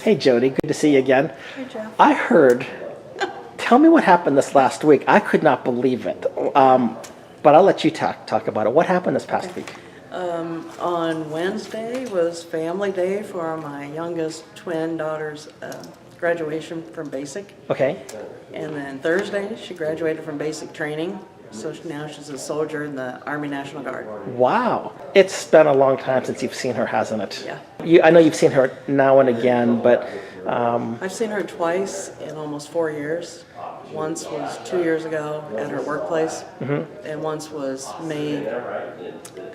Hey, Jodi, good to see you again. Hey, Jeff. I heard, tell me what happened this last week. I could not believe it. But I'll let you talk about it. What happened this past week? On Wednesday was family day for my youngest twin daughter's graduation from basic. Okay. And then Thursday, she graduated from basic training. So now she's a soldier in the Army National Guard. Wow. It's been a long time since you've seen her, hasn't it? Yeah. I know you've seen her now and again, but... I've seen her twice in almost 4 years. Once was 2 years ago at her workplace, and once was May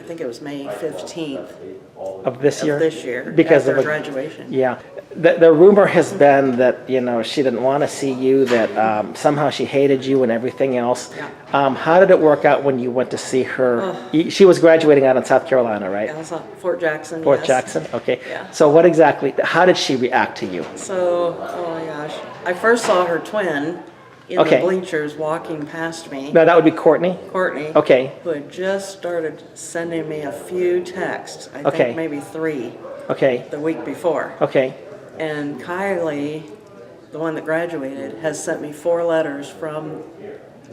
15th of this year? Because of her graduation. Yeah. The rumor has been that, she didn't want to see you, that somehow she hated you and everything else. Yeah. How did it work out when you went to see her? She was graduating out in South Carolina, right? Yeah, I was at Fort Jackson. Fort yes. Jackson, okay. Yeah. So how did she react to you? So, oh my gosh. I first saw her twin in the bleachers walking past me. No, that would be Courtney? Courtney. Okay. Who had just started sending me a few texts. I Okay. think maybe 3 Okay. the week before. Okay. And Kylie, the one that graduated, has sent me 4 letters from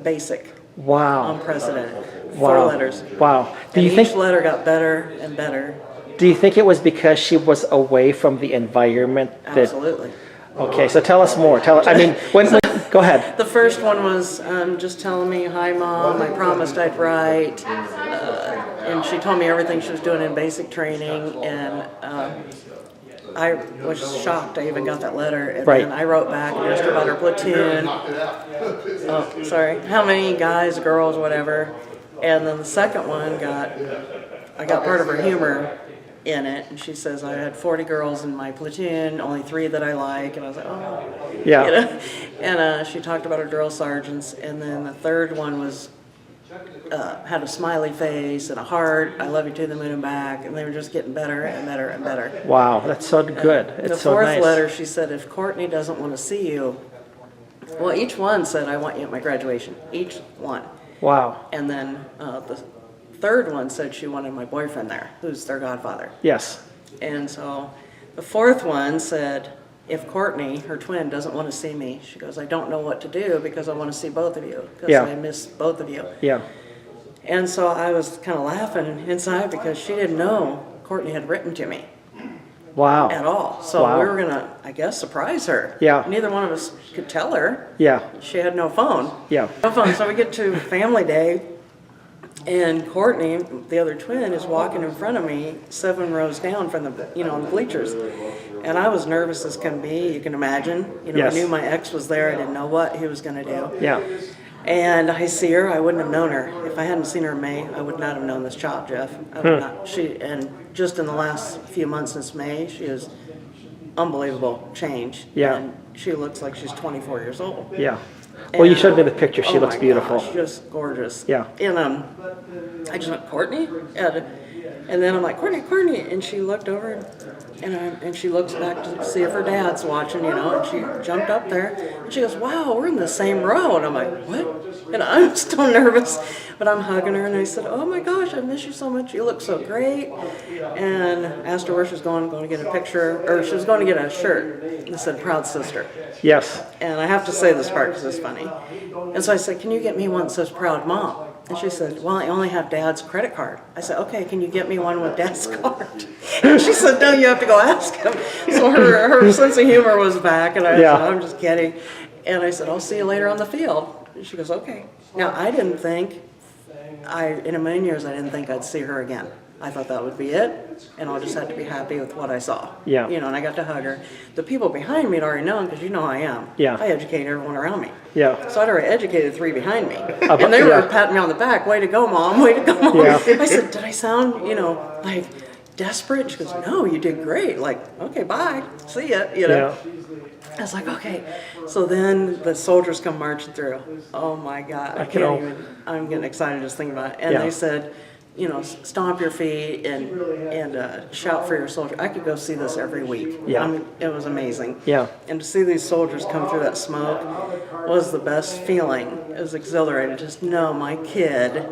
basic. Wow. Unprecedented. Wow. 4 letters. Wow. And each letter got better and better. Do you think it was because she was away from the environment? Absolutely. Okay, so tell us more. Go ahead. The first one was just telling me, "Hi, Mom, I promised I'd write." And she told me everything she was doing in basic training, and I was shocked I even got that letter. And then I wrote back and asked her about her platoon. Oh, sorry. How many guys, girls, whatever. And then the second one I got part of her humor in it, and she says, "I had 40 girls in my platoon, only 3 that I like," and I was like, "Oh." Yeah. And she talked about her drill sergeants, and then the third one was had a smiley face and a heart, "I love you to the moon and back," and they were just getting better and better and better. Wow, that's so good. It's so nice. The fourth letter, she said, "If Courtney doesn't want to see you," well, each one said, "I want you at my graduation," each one. Wow. And then the third one said she wanted my boyfriend there, who's their godfather. Yes. And so the fourth one said, "If Courtney, her twin, doesn't want to see me," she goes, "I don't know what to do because I want to see both of you, because I miss both of you." Yeah. And so I was kind of laughing inside because she didn't know Courtney had written to me. Wow. At all. So we were going to, I guess, surprise her. Yeah. Neither one of us could tell her. Yeah. She had no phone. Yeah. No phone. So we get to family day, and Courtney, the other twin, is walking in front of me 7 rows down from the bleachers. And I was nervous as can be, you can imagine. Yes. I knew my ex was there. I didn't know what he was going to do. Yeah. And I see her. I wouldn't have known her. If I hadn't seen her in May, I would not have known this child, Jeff. I would not. And just in the last few months since May, she has unbelievable change. Yeah. And she looks like she's 24 years old. Yeah. Well, you showed me the picture. She looks beautiful. Gosh, just gorgeous. Yeah. And I just went, "Courtney?" And then I'm like, "Courtney." And she looked over, and she looks back to see if her dad's watching, and she jumped up there. And she goes, "Wow, we're in the same row." And I'm like, "What?" And I'm still nervous, but I'm hugging her, and I said, "Oh my gosh, I miss you so much. You look so great." And asked her where she was going to get a picture, or she was going to get a shirt that said "Proud Sister." Yes. And I have to say this part because it's funny. And so I said, "Can you get me one that says Proud Mom?" And she said, "Well, I only have Dad's credit card." I said, "Okay, can you get me one with Dad's card?" And she said, "No, you have to go ask him." So her sense of humor was back, and I said, "I'm just kidding." And I said, "I'll see you later on the field." And she goes, "Okay." Now, I didn't think, in a million years, I didn't think I'd see her again. I thought that would be it, and I'll just have to be happy with what I saw. Yeah. And I got to hug her. The people behind me had already known, because how I am. Yeah. I educate everyone around me. Yeah. So I'd already educated 3 behind me. And they were patting me on the back, "Way to go, Mom, way to go, Mom." Yeah. I said, "Did I sound, like desperate?" She goes, "No, you did great." Like, "Okay, bye, see ya, Yeah. I was like, "Okay." So then the soldiers come marching through. Oh my God, I'm getting excited just thinking about it. And they said, "Stomp your feet and shout for your soldier." I could go see this every week. Yeah. It was amazing. Yeah. And to see these soldiers come through that smoke was the best feeling. It was exhilarating. Just know my kid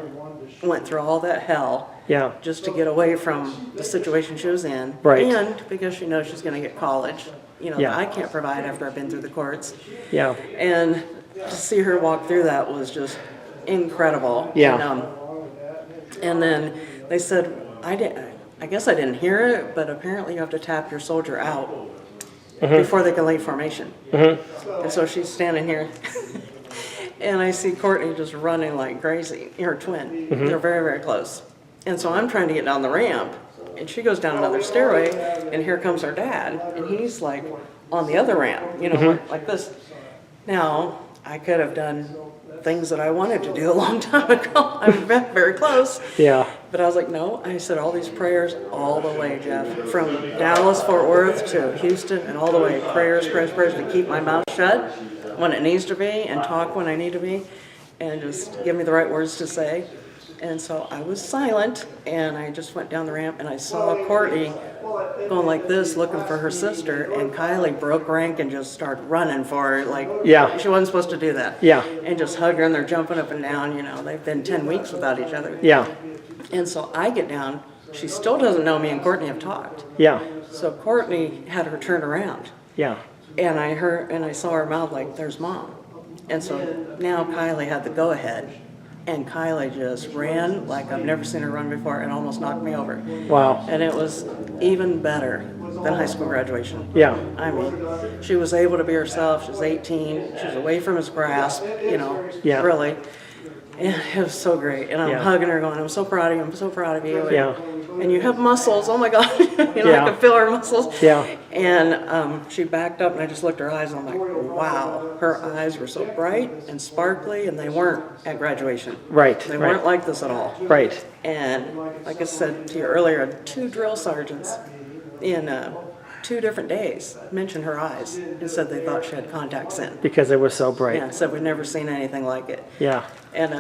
went through all that hell. Yeah. Just to get away from the situation she was in. Right. And because she knows she's going to get college that Yeah. I can't provide after I've been through the courts. Yeah. And to see her walk through that was just incredible. Yeah. And then they said, I guess I didn't hear it, but apparently you have to tap your soldier out before they can lay formation. And so she's standing here, and I see Courtney just running like crazy, her twin. They're very, very close. And so I'm trying to get down the ramp, and she goes down another stairway, and here comes her dad, and he's like on the other ramp, like this. Now, I could have done things that I wanted to do a long time ago. I'm very close. Yeah. But I was like, no. I said all these prayers all the way, Jeff, from Dallas, Fort Worth to Houston, and all the way. Prayers to keep my mouth shut when it needs to be, and talk when I need to be, and just give me the right words to say. And so I was silent, and I just went down the ramp, and I saw Courtney going like this, looking for her sister, and Kylie broke rank and just started running for her, like she wasn't supposed to do that. Yeah. And just hug her, and they're jumping up and down. They've been 10 weeks without each other. Yeah. And so I get down. She still doesn't know me and Courtney have talked. Yeah. So Courtney had her turn around. Yeah. And I saw her mouth like, there's Mom. And so now Kylie had the go-ahead. And Kylie just ran like I've never seen her run before and almost knocked me over. Wow. And it was even better than high school graduation. Yeah. I mean, she was able to be herself. She was 18. She was away from his grasp, Yeah. really. And it was so great. And I'm hugging her going, I'm so proud of you. I'm so proud of you. Yeah. And you have muscles. Oh, my God. I could feel her muscles. Yeah. And she backed up, and I just looked at her eyes, and I'm like, wow. Her eyes were so bright and sparkly, and they weren't at graduation. Right. They weren't like this at all. Right. And like I said to you earlier, 2 drill sergeants in 2 different days mentioned her eyes and said they thought she had contacts in. Because they were so bright. Yeah, said we've never seen anything like it. Yeah. And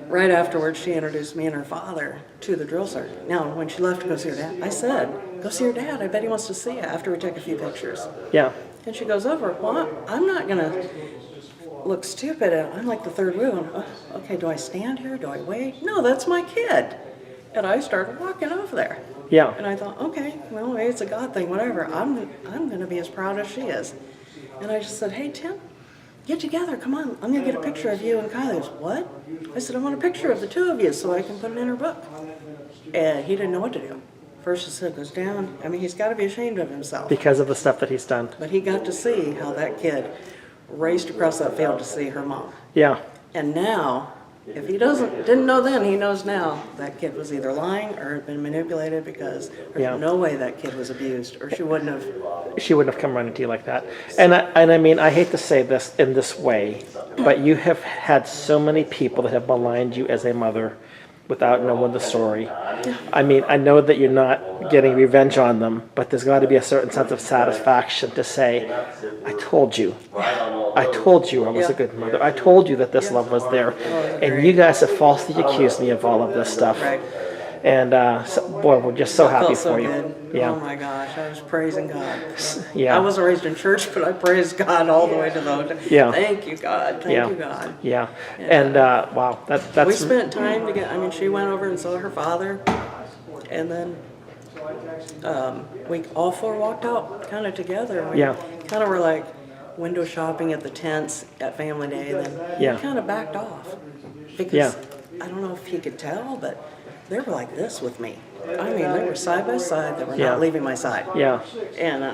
right afterwards, she introduced me and her father to the drill sergeant. Now, when she left to go see her dad, I said, go see your dad. I bet he wants to see you after we take a few pictures. Yeah. And she goes over, well, I'm not going to look stupid. I'm like the third wheel. And, okay, do I stand here? Do I wait? No, that's my kid. And I started walking over there. Yeah. And I thought, okay, well, maybe it's a God thing, whatever. I'm going to be as proud as she is. And I just said, hey, Tim, get together. Come on. I'm going to get a picture of you and Kylie. He goes, what? I said, I want a picture of the 2 of you so I can put it in her book. And he didn't know what to do. First, his head goes down. I mean, he's got to be ashamed of himself. Because of the stuff that he's done. But he got to see how that kid raced across that field to see her mom. Yeah. And now, if he didn't know then, he knows now that kid was either lying or had been manipulated, because there's no way that kid was abused, or she wouldn't have come running to you like that. And I mean, I hate to say this in this way, but you have had so many people that have maligned you as a mother without knowing the story. I mean, I know that you're not getting revenge on them, but there's got to be a certain sense of satisfaction to say, I told you I was a good mother. I told you that this love was there. And you guys have falsely accused me of all of this stuff. Right. And boy, we're just so happy felt so for you. good. Yeah. Oh my gosh, I was praising God. Yeah. I wasn't raised in church, but I praised God all the way to the Yeah. Thank you, God. Thank you, God. Yeah. And wow, that's We spent time together. I mean, she went over and saw her father, and then we all 4 walked out kind of together. We kind of were like window shopping at the tents at Family Day, and then we kind of backed off because I don't know if he could tell, but they were like this with me. I mean, they were side by side. They were not leaving my side. Yeah. And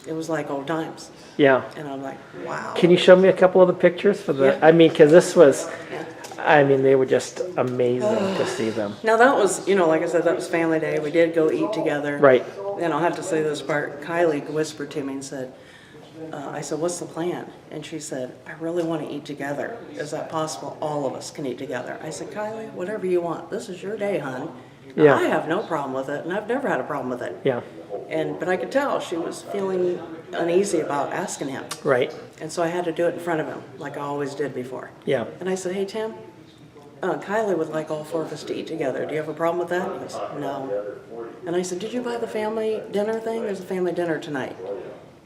it was like old times. Yeah. And I'm like, wow. Can you show me a couple of the pictures for the? I mean, because this was, I mean, they were just amazing to see them. Now that was, like I said, that was Family Day. We did go eat together. Right. And I'll have to say this part. Kylie whispered to me and said, I said, what's the plan? And she said, I really want to eat together. Is that possible? All of us can eat together. I said, Kylie, whatever you want. This is your day, hon. Yeah. I have no problem with it, and I've never had a problem with it. Yeah. But I could tell she was feeling uneasy about asking him. Right. And so I had to do it in front of him, like I always did before. Yeah. And I said, hey, Tim, Kylie would like all 4 of us to eat together. Do you have a problem with that? He goes, no. And I said, did you buy the family dinner thing? There's a family dinner tonight.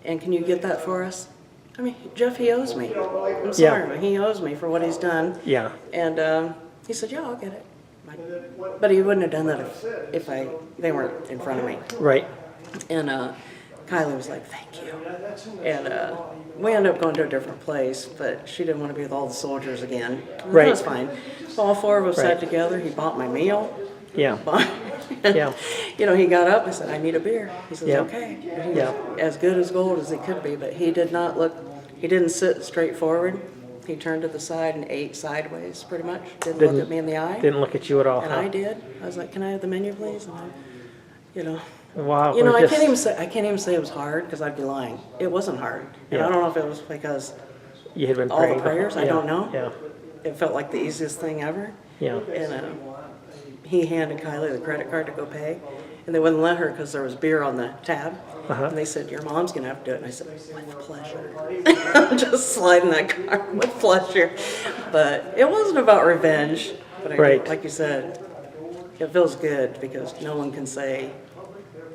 And can you get that for us? I mean, Jeff, he owes me. I'm sorry, but he owes me for what he's done. Yeah. And he said, yeah, I'll get it. But he wouldn't have done that if they weren't in front of me. Right. And Kylie was like, thank you. And we ended up going to a different place, but she didn't want to be with all the soldiers again. And Right. that was fine. So all four of us Right. sat together. He bought my meal. Yeah. Yeah. You know, he got up. I said, I need a beer. He says, Yeah. okay. He Yeah. was as good as gold as he could be, but he did not look, he didn't sit straight forward. He turned to the side and ate sideways, pretty much. Didn't look at me in the eye. Didn't look at you at all. And huh? I did. I was like, can I have the menu, please? And I, you know. Wow. You know, we're I just- can't even say it was hard because I'd be lying. It wasn't hard. And Yeah. I don't know if it was because You had been all the praying. prayers, I yeah. don't know. Yeah. It felt like the easiest thing ever. Yeah. And he handed Kylie the credit card to go pay. And they wouldn't let her because there was beer on the tab. Uh-huh. And they said, your mom's going to have to do it. And I said, with pleasure. Just sliding that card with pleasure. But it wasn't about revenge. But Right. like you said, it feels good because no one can say,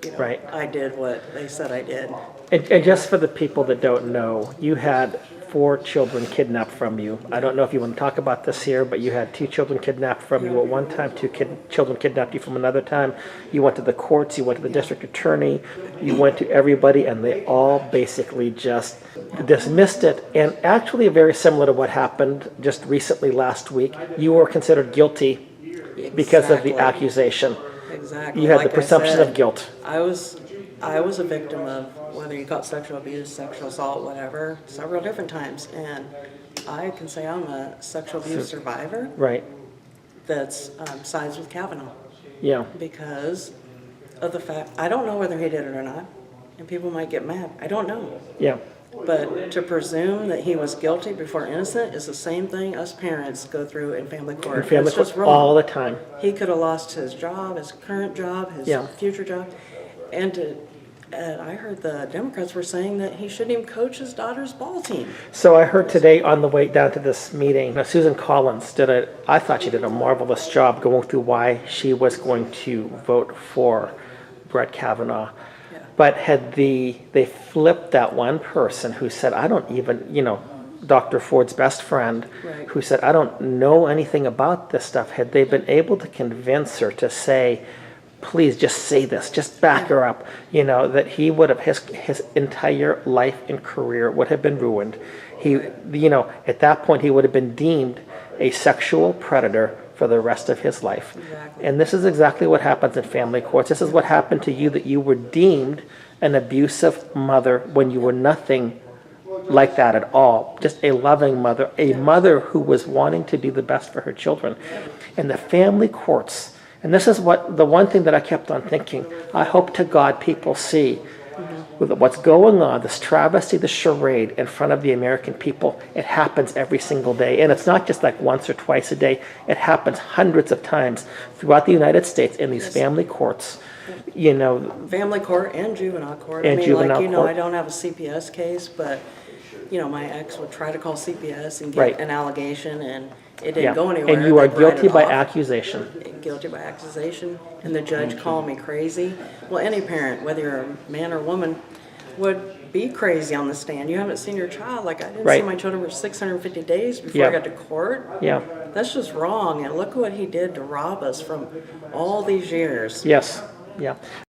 you know, Right. I did what they said I did. And just for the people that don't know, you had 4 children kidnapped from you. I don't know if you want to talk about this here, but you had 2 children kidnapped from you at one time, 2 children kidnapped you from another time. You went to the courts, you went to the district attorney, you went to everybody, and they all basically just dismissed it. And actually very similar to what happened just recently last week, you were considered guilty because of the Exactly. accusation. Exactly. You had Like the I presumption said, of guilt. I was a victim of whether you got sexual abuse, sexual assault, whatever, several different times. And I can say I'm a sexual abuse survivor Right. that's sides with Kavanaugh Yeah. because of the fact, I don't know whether he did it or not. And people might get mad. I don't know. Yeah. But to presume that he was guilty before innocent is the same thing us parents go through in family court. And family It's just court wrong. all the time. He could have lost his job, his current job, his Yeah. future job. And I heard the Democrats were saying that he shouldn't even coach his daughter's ball team. So I heard today on the way down to this meeting, Susan Collins I thought she did a marvelous job going through why she was going to vote for Brett Kavanaugh. Yeah. But they flipped that one person who said, I don't even, Dr. Ford's best friend, Right. who said, I don't know anything about this stuff. Had they been able to convince her to say, please just say this, just back her up, that he would have, his entire life and career would have been ruined. He, at that point, he would have been deemed a sexual predator for the rest of his life. Exactly. And this is exactly what happens in family courts. This is what happened to you, that you were deemed an abusive mother when you were nothing like that at all. Just a loving mother, a mother who was wanting to do the best for her children. And the family courts, and this is the one thing that I kept on thinking, I hope to God people see with what's going on, this travesty, this charade in front of the American people. It happens every single day. And it's not just like once or twice a day. It happens hundreds of times throughout the United States in these family courts. Family court and juvenile court. And juvenile court. I don't have a CPS case, but, my ex would try to call CPS and get Right. an allegation, and it didn't Yeah. go anywhere. And you are They'd write guilty it by off. accusation. Guilty by accusation, and the judge called me crazy. Well, any parent, whether you're a man or woman, would be crazy on the stand. You haven't seen your child. Like, I didn't see Right. my children for 650 days before Yeah. I got to court. Yeah. That's just wrong, and look what he did to rob us from all these years. Yes. Yeah.